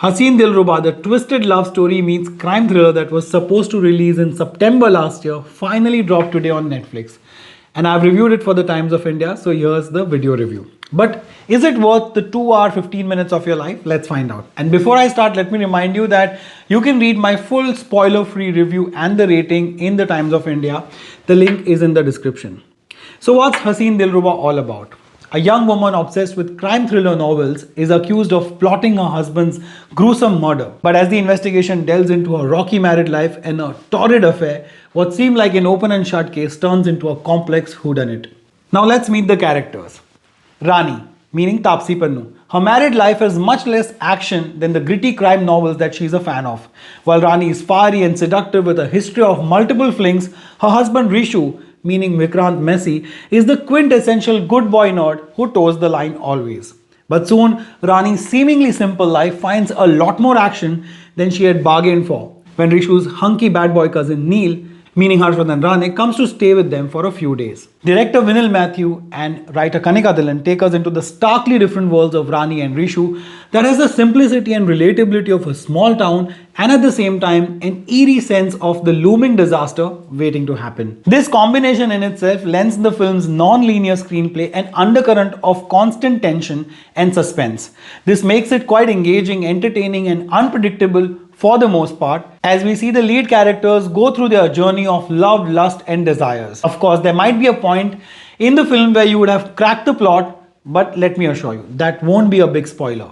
Haseen Dilruba, the twisted love story meets crime thriller that was supposed to release in September last year, finally dropped today on Netflix. And I've reviewed it for the Times of India, so here's the video review. But is it worth the 2 hour 15 minutes of your life? Let's find out. And before I start, let me remind you that you can read my full spoiler-free review and the rating in the Times of India. The link is in the description. So what's Haseen Dilruba all about? A young woman obsessed with crime thriller novels is accused of plotting her husband's gruesome murder. But as the investigation delves into her rocky married life and a torrid affair, what seemed like an open and shut case turns into a complex whodunit. Now let's meet the characters. Rani, meaning Taapsee Pannu. Her married life has much less action than the gritty crime novels that she's a fan of. While Rani is fiery and seductive with a history of multiple flings, her husband Rishu, meaning Vikrant Messi, is the quintessential good boy nerd who toes the line always. But soon, Rani's seemingly simple life finds a lot more action than she had bargained for when Rishu's hunky bad boy cousin Neil, meaning Harshvardhan Rane, comes to stay with them for a few days. Director Vinil Matthew and writer Kanika Dhillon take us into the starkly different worlds of Rani and Rishu that has the simplicity and relatability of a small town and at the same time an eerie sense of the looming disaster waiting to happen. This combination in itself lends the film's non-linear screenplay an undercurrent of constant tension and suspense. This makes it quite engaging, entertaining and unpredictable for the most part, as we see the lead characters go through their journey of love, lust and desires. Of course, there might be a point in the film where you would have cracked the plot, but let me assure you, that won't be a big spoiler.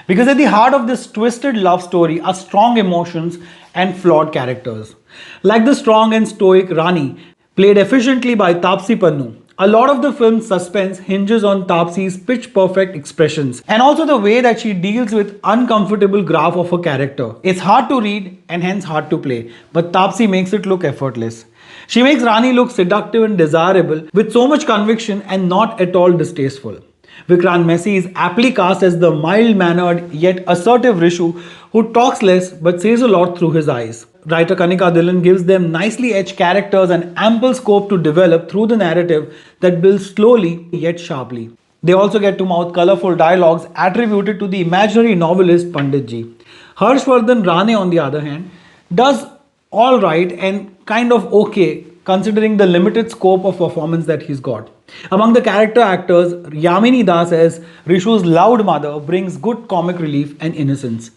Because at the heart of this twisted love story are strong emotions and flawed characters. Like the strong and stoic Rani, played efficiently by Taapsee Pannu. A lot of the film's suspense hinges on Taapsee's pitch-perfect expressions and also the way that she deals with uncomfortable graph of her character. It's hard to read and hence hard to play, but Taapsee makes it look effortless. She makes Rani look seductive and desirable with so much conviction and not at all distasteful. Vikrant Messi is aptly cast as the mild-mannered yet assertive Rishu who talks less but says a lot through his eyes. Writer Kanika Dhillon gives them nicely etched characters and ample scope to develop through the narrative that builds slowly yet sharply. They also get to mouth colourful dialogues attributed to the imaginary novelist Panditji. Harshvardhan Rane, on the other hand, does alright and kind of okay considering the limited scope of performance that he's got. Among the character actors, Yamini Das as Rishu's loud mother brings good comic relief and innocence.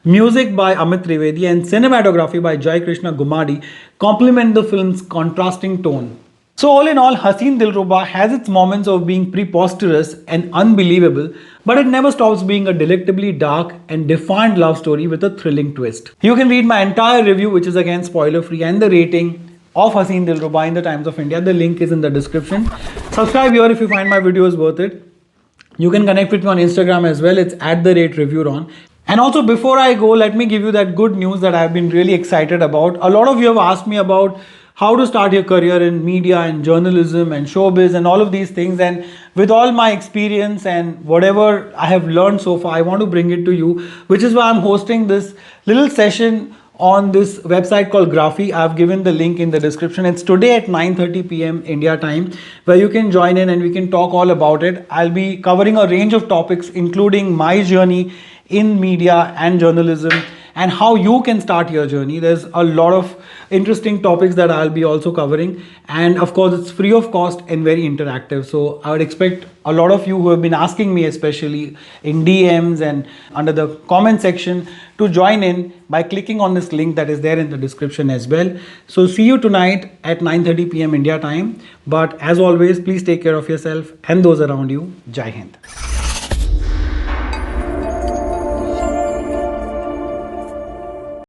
Music by Amit Trivedi and cinematography by Jai Krishna Gumadi complement the film's contrasting tone. So all in all, Haseen Dilruba has its moments of being preposterous and unbelievable, but it never stops being a delectably dark and defiant love story with a thrilling twist. You can read my entire review, which is again spoiler free, and the rating of Haseen Dilruba in the Times of India. The link is in the description. Subscribe here if you find my videos worth it. You can connect with me on Instagram as well. It's @reviewron. And also before I go, let me give you that good news that I've been really excited about. A lot of you have asked me about how to start your career in media and journalism and showbiz and all of these things. And with all my experience and whatever I have learned so far, I want to bring it to you, which is why I'm hosting this little session on this website called Graphy. I've given the link in the description. It's today at 9:30 p.m. India time, where you can join in and we can talk all about it. I'll be covering a range of topics, including my journey in media and journalism and how you can start your journey. There's a lot of interesting topics that I'll be also covering, and of course it's free of cost and very interactive. So I would expect a lot of you who have been asking me, especially in DMs and under the comment section, to join in by clicking on this link that is there in the description as well. So see you tonight at 9:30 p.m. India time. But as always, please take care of yourself and those around you. Jai Hind.